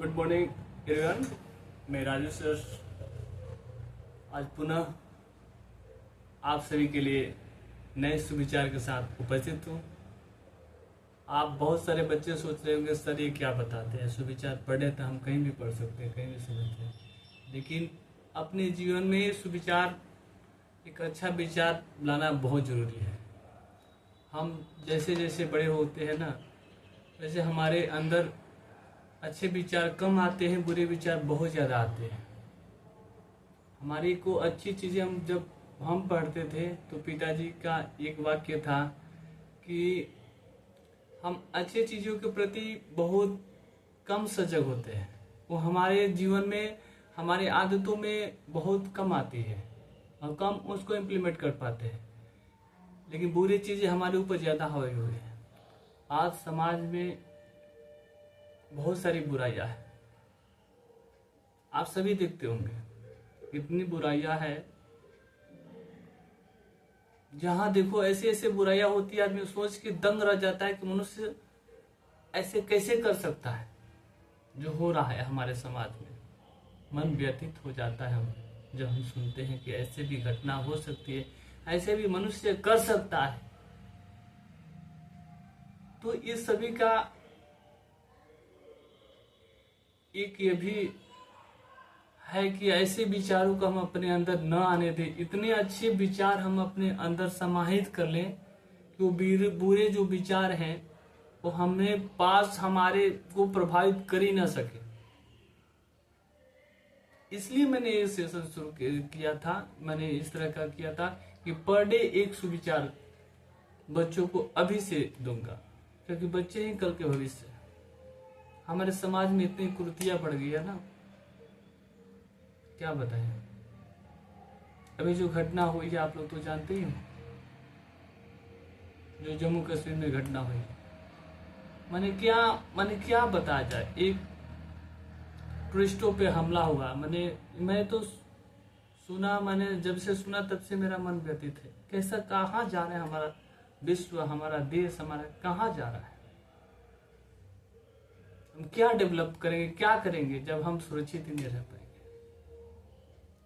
Good morning everyone. मैं Raju sir आज पुनः आप सभी के लिए नए सुविचार के साथ उपस्थित हूँ। आप बहुत सारे बच्चे सोच रहे होंगे सर ये क्या बताते हैं, सुविचार पढ़े तो हम कहीं भी पढ़ सकते हैं, कहीं भी समझते हैं, लेकिन अपने जीवन में सुविचार एक अच्छा विचार लाना बहुत ज़रूरी है। हम जैसे जैसे बड़े होते हैं ना, वैसे हमारे अंदर अच्छे विचार कम आते हैं, बुरे विचार बहुत ज़्यादा आते हैं। हमारी को अच्छी चीज़ें जब हम पढ़ते थे तो पिताजी का एक वाक्य था कि हम अच्छी चीज़ों के प्रति बहुत कम सजग होते हैं। वो हमारे जीवन में, हमारे आदतों में बहुत कम आती है और कम उसको इम्प्लीमेंट कर पाते हैं, लेकिन बुरी चीज़ें हमारे ऊपर ज़्यादा हावी हुई है। आज समाज में बहुत सारी बुराइयां है, आप सभी देखते होंगे इतनी बुराइयां है। जहां देखो ऐसे ऐसे बुराइयां होती है, आदमी सोच के दंग रह जाता है कि मनुष्य ऐसे कैसे कर सकता है। जो हो रहा है हमारे समाज में, मन व्यथित हो जाता है हम जब हम सुनते हैं कि ऐसे भी घटना हो सकती है, ऐसे भी मनुष्य कर सकता है। तो इस सभी का एक ये भी है कि ऐसे विचारों को हम अपने अंदर न आने दें। इतने अच्छे विचार हम अपने अंदर समाहित कर लें कि वो बुरे जो विचार हैं वो हमें पास हमारे को प्रभावित कर ही ना सके। इसलिए मैंने ये सेशन शुरू किया था, मैंने इस तरह का किया था कि पर डे एक सुविचार बच्चों को अभी से दूंगा, क्योंकि बच्चे ही कल के भविष्य। हमारे समाज में इतनी कुरीतियां बढ़ गई है ना, क्या बताएं। अभी जो घटना हुई है आप लोग तो जानते ही हो, जो जम्मू कश्मीर में घटना हुई। मैंने क्या बताया जाए। एक टूरिस्टों पे हमला हुआ। मैं तो सुना, मैंने जब से सुना तब से मेरा मन व्यथित है। कैसा, कहाँ जा रहा है हमारा विश्व, हमारा देश, हमारा कहाँ जा रहा है। हम क्या डेवलप करेंगे, क्या करेंगे जब हम सुरक्षित ही नहीं रह पाएंगे।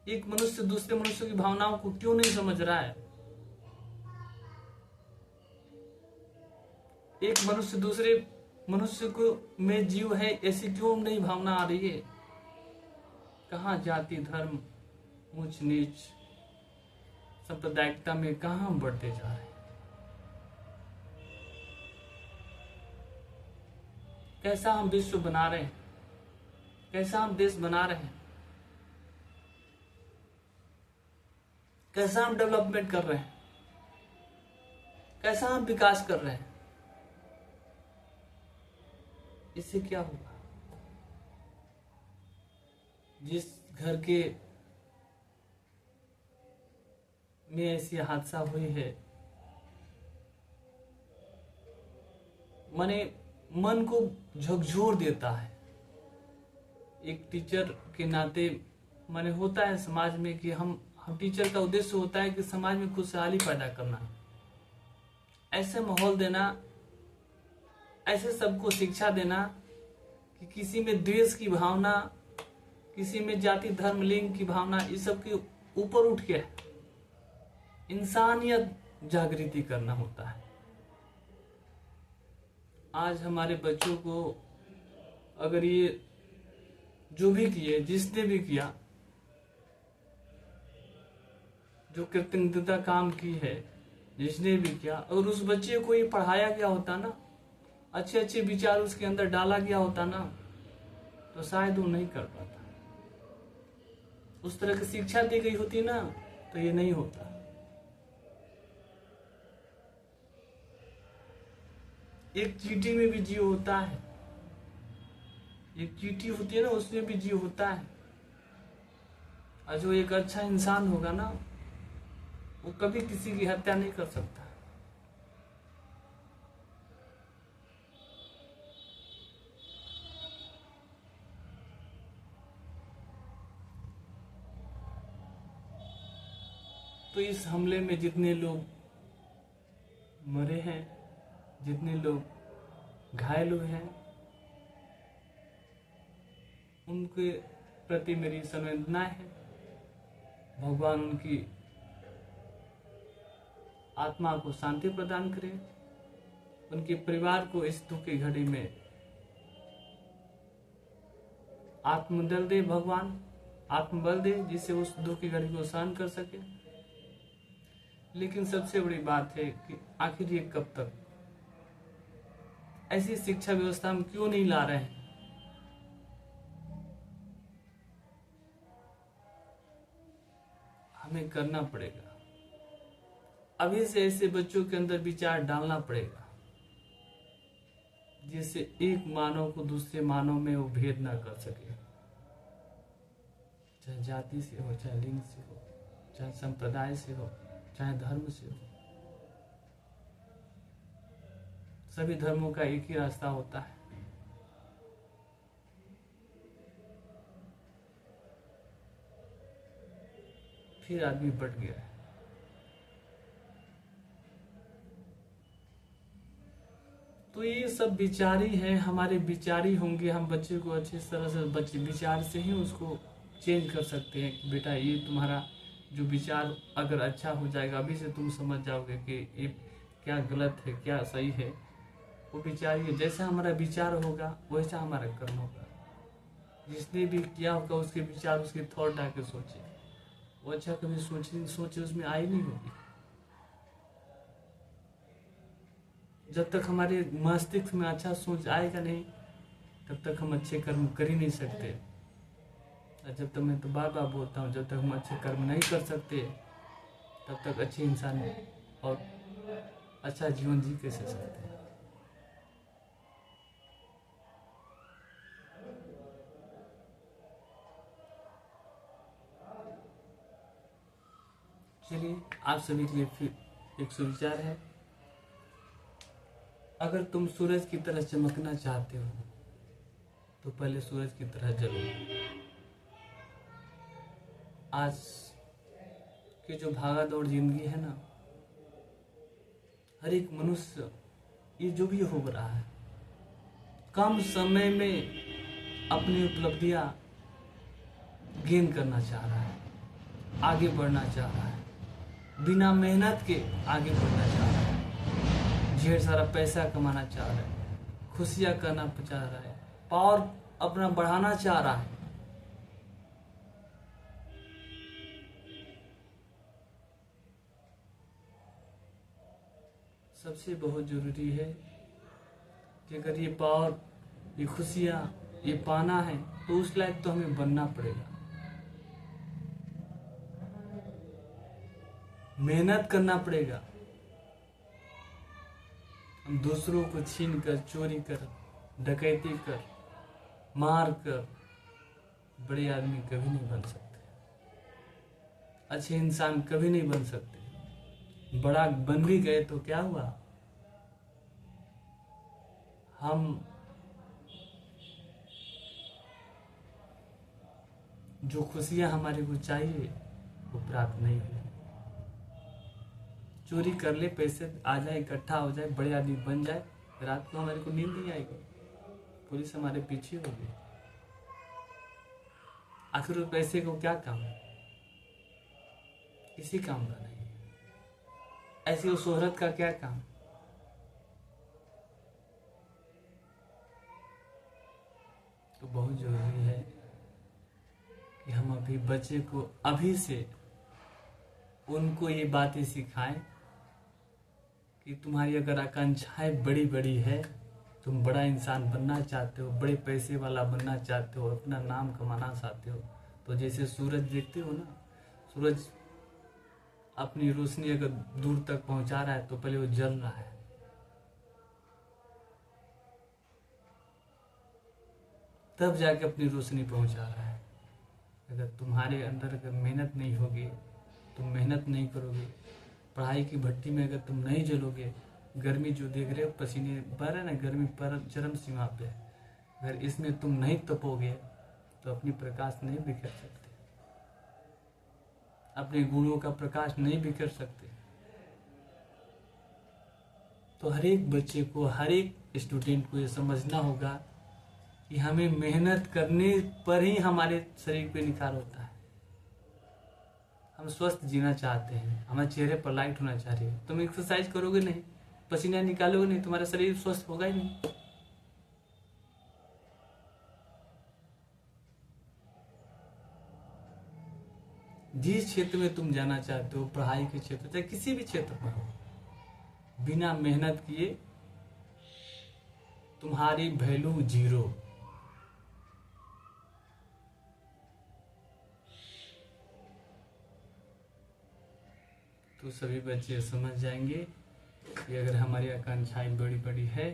एक मनुष्य दूसरे मनुष्य की भावनाओं को क्यों नहीं समझ रहा है। एक मनुष्य दूसरे मनुष्य को में जीव है, ऐसी क्यों नहीं भावना आ रही है। कहाँ जाति धर्म ऊंच नीच सांप्रदायिकता में कहाँ हम बढ़ते जा रहे हैं। कैसा हम विश्व बना रहे हैं, कैसा हम देश बना रहे हैं, कैसा हम डेवलपमेंट कर रहे हैं, कैसा हम विकास कर रहे हैं। इससे क्या होगा। जिस घर के में ऐसी हादसा हुई है, मन को झकझोर देता है। एक टीचर के नाते होता है समाज में कि हम टीचर का उद्देश्य होता है कि समाज में खुशहाली पैदा करना, ऐसे माहौल देना, ऐसे सबको शिक्षा देना कि किसी में द्वेष की भावना, किसी में जाति धर्म लिंग की भावना, इस सब के ऊपर उठ के इंसानियत जागृति करना होता है। आज हमारे बच्चों को अगर ये जो भी किए, जिसने भी किया, जो कृतज्ञता काम की है, जिसने भी किया, अगर उस बच्चे को ये पढ़ाया गया होता ना, अच्छे अच्छे विचार उसके अंदर डाला गया होता ना, तो शायद वो नहीं कर पाता। उस तरह की शिक्षा दी गई होती ना, तो ये नहीं होता। एक चींटी में भी जीव होता है, एक चींटी होती है ना, उसमें भी जीव होता है। और जो एक अच्छा इंसान होगा ना, वो कभी किसी की हत्या नहीं कर सकता। तो इस हमले में जितने लोग मरे हैं, जितने लोग घायल हुए हैं, उनके प्रति मेरी संवेदनाएं है। भगवान उनकी आत्मा को शांति प्रदान करे, उनके परिवार को इस दुख की घड़ी में आत्मबल दे, भगवान आत्मबल दे जिससे उस दुख की घड़ी को सहन कर सके। लेकिन सबसे बड़ी बात है कि आखिर ये कब तक ऐसी शिक्षा व्यवस्था हम क्यों नहीं ला रहे हैं? हमें करना पड़ेगा, अभी से ऐसे बच्चों के अंदर विचार डालना पड़ेगा जिससे एक मानव को दूसरे मानव में वो भेद ना कर सके, चाहे जाति से हो, चाहे लिंग से हो, चाहे संप्रदाय से हो, चाहे धर्म से हो। सभी धर्मों का एक ही रास्ता होता है। फिर आदमी बट गया है। तो ये सब विचारी है, हमारे विचारी होंगे। हम बच्चे को अच्छी तरह से बच्चे विचार से ही उसको चेंज कर सकते हैं कि बेटा ये तुम्हारा जो विचार अगर अच्छा हो जाएगा, अभी से तुम समझ जाओगे कि ये क्या गलत है क्या सही है। वो विचार, जैसा हमारा विचार होगा वैसा हमारा कर्म होगा। जिसने भी किया होगा उसके विचार, उसके थॉट आके सोचे, वो अच्छा कभी सोचे उसमें आई नहीं होगी। जब तक हमारे मस्तिष्क में अच्छा सोच आएगा नहीं तब तक हम अच्छे कर्म कर ही नहीं सकते। और जब तक, मैं तो बार बार बोलता हूँ, जब तक हम अच्छे कर्म नहीं कर सकते तब तक अच्छे इंसान और अच्छा जीवन जी कैसे सकते हैं। चलिए, आप सभी के लिए फिर एक सुविचार है। अगर तुम सूरज की तरह चमकना चाहते हो तो पहले सूरज की तरह जलो। आज की जो भागा दौड़ जिंदगी है ना, हर एक मनुष्य ये जो भी हो रहा है, कम समय में अपनी उपलब्धियां गेन करना चाह रहा है, आगे बढ़ना चाह रहा है, बिना मेहनत के आगे बढ़ना चाह रहा है, ढेर सारा पैसा कमाना चाह रहा है, खुशियां करना चाह रहा है, पावर अपना बढ़ाना चाह रहा है। सबसे बहुत जरूरी है कि अगर ये पावर, ये खुशियां, ये पाना है तो उस लायक तो हमें बनना पड़ेगा, मेहनत करना पड़ेगा। हम दूसरों को छीन कर, चोरी कर, डकैती कर, मार कर बड़े आदमी कभी नहीं बन सकते, अच्छे इंसान कभी नहीं बन सकते। बड़ा बन भी गए तो क्या हुआ? हम जो खुशियां हमारे को चाहिए वो प्राप्त नहीं हुई। चोरी कर ले, पैसे आ जाए, इकट्ठा हो जाए, बड़े आदमी बन जाए, रात को हमारे को नींद नहीं आएगी, पुलिस हमारे पीछे होगी। आखिर उस पैसे को क्या काम है? किसी काम का नहीं। ऐसी उस शोहरत का क्या काम? तो बहुत जरूरी है कि हम अभी बच्चे को अभी से उनको ये बातें सिखाएं कि तुम्हारी अगर आकांक्षाएं बड़ी बड़ी है, तुम बड़ा इंसान बनना चाहते हो, बड़े पैसे वाला बनना चाहते हो, अपना नाम कमाना चाहते हो, तो जैसे सूरज देखते हो ना, सूरज अपनी रोशनी अगर दूर तक पहुंचा रहा है तो पहले वो जल रहा है, तब जाके अपनी रोशनी पहुंचा रहा है। अगर तुम्हारे अंदर अगर मेहनत नहीं होगी, तुम मेहनत नहीं करोगे, पढ़ाई की भट्टी में अगर तुम नहीं जलोगे, गर्मी जो देख रहे हो, पसीने बह रहे ना, गर्मी पर चरम सीमा पे है, अगर इसमें तुम नहीं तपोगे तो अपनी प्रकाश नहीं बिखेर सकते, अपने गुणों का प्रकाश नहीं बिखेर सकते। तो हर एक बच्चे को, हर एक स्टूडेंट को ये समझना होगा कि हमें मेहनत करने पर ही हमारे शरीर पे निखार होता है। हम स्वस्थ जीना चाहते हैं, हमारे चेहरे पर लाइट होना चाहिए। तुम एक्सरसाइज करोगे नहीं, पसीना निकालोगे नहीं, तुम्हारा शरीर स्वस्थ होगा ही नहीं। जिस क्षेत्र में तुम जाना चाहते हो, पढ़ाई के क्षेत्र चाहे किसी भी क्षेत्र में हो, बिना मेहनत किए तुम्हारी वैल्यू 0। तो सभी बच्चे समझ जाएंगे कि अगर हमारी आकांक्षाएं बड़ी बड़ी है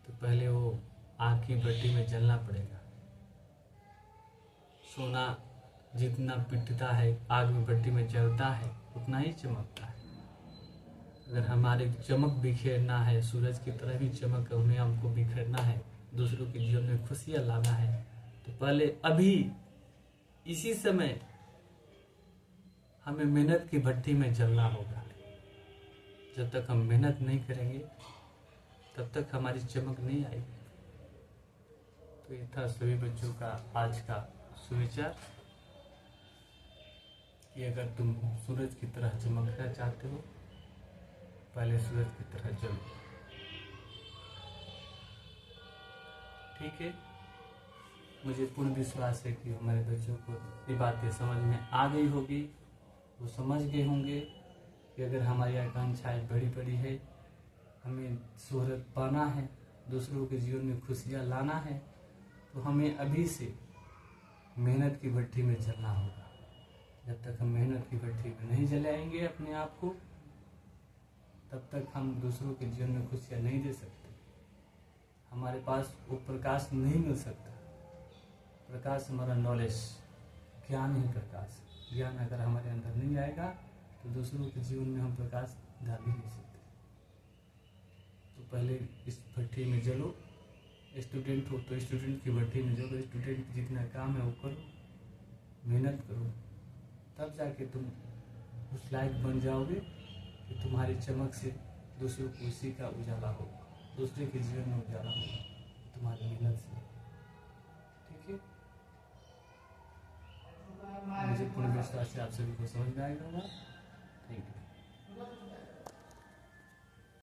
तो पहले वो आग की भट्टी में जलना पड़ेगा। सोना जितना पिटता है, आग में भट्टी में जलता है, उतना ही चमकता है। अगर हमारे चमक बिखेरना है, सूरज की तरह भी चमक उन्हें हमको बिखेरना है, दूसरों के जीवन में खुशियां लाना है, तो पहले अभी इसी समय हमें मेहनत की भट्टी में जलना होगा। जब तक हम मेहनत नहीं करेंगे तब तक हमारी चमक नहीं आएगी। तो ये था सभी बच्चों का आज का सुविचार कि अगर तुम सूरज की तरह चमकना चाहते हो, पहले सूरज की तरह जलो। ठीक है, मुझे पूर्ण विश्वास है कि हमारे बच्चों को ये बातें समझ में आ गई होगी। वो समझ गए होंगे कि अगर हमारी आकांक्षाएं बड़ी बड़ी है, हमें शोहरत पाना है, दूसरों के जीवन में खुशियाँ लाना है, तो हमें अभी से मेहनत की भट्टी में जलना होगा। जब तक हम मेहनत की भट्टी में नहीं जलाएंगे अपने आप को, तब तक हम दूसरों के जीवन में खुशियाँ नहीं दे सकते। हमारे पास वो प्रकाश नहीं मिल सकता। प्रकाश हमारा नॉलेज, ज्ञान ही प्रकाश। ज्ञान अगर हमारे अंदर नहीं आएगा तो दूसरों के जीवन में हम प्रकाश डाल ही नहीं सकते। तो पहले इस भट्टी में जलो। स्टूडेंट हो तो स्टूडेंट की भट्टी में जलो। स्टूडेंट की जितना काम है वो करो, मेहनत करो, तब जाके तुम उस लायक बन जाओगे कि तुम्हारी चमक से दूसरों को उसी का उजाला हो, दूसरे के जीवन में उजाला हो तुम्हारी मेहनत से। ठीक है, मुझे पूर्ण विश्वास से आप सभी को समझ में आएगा।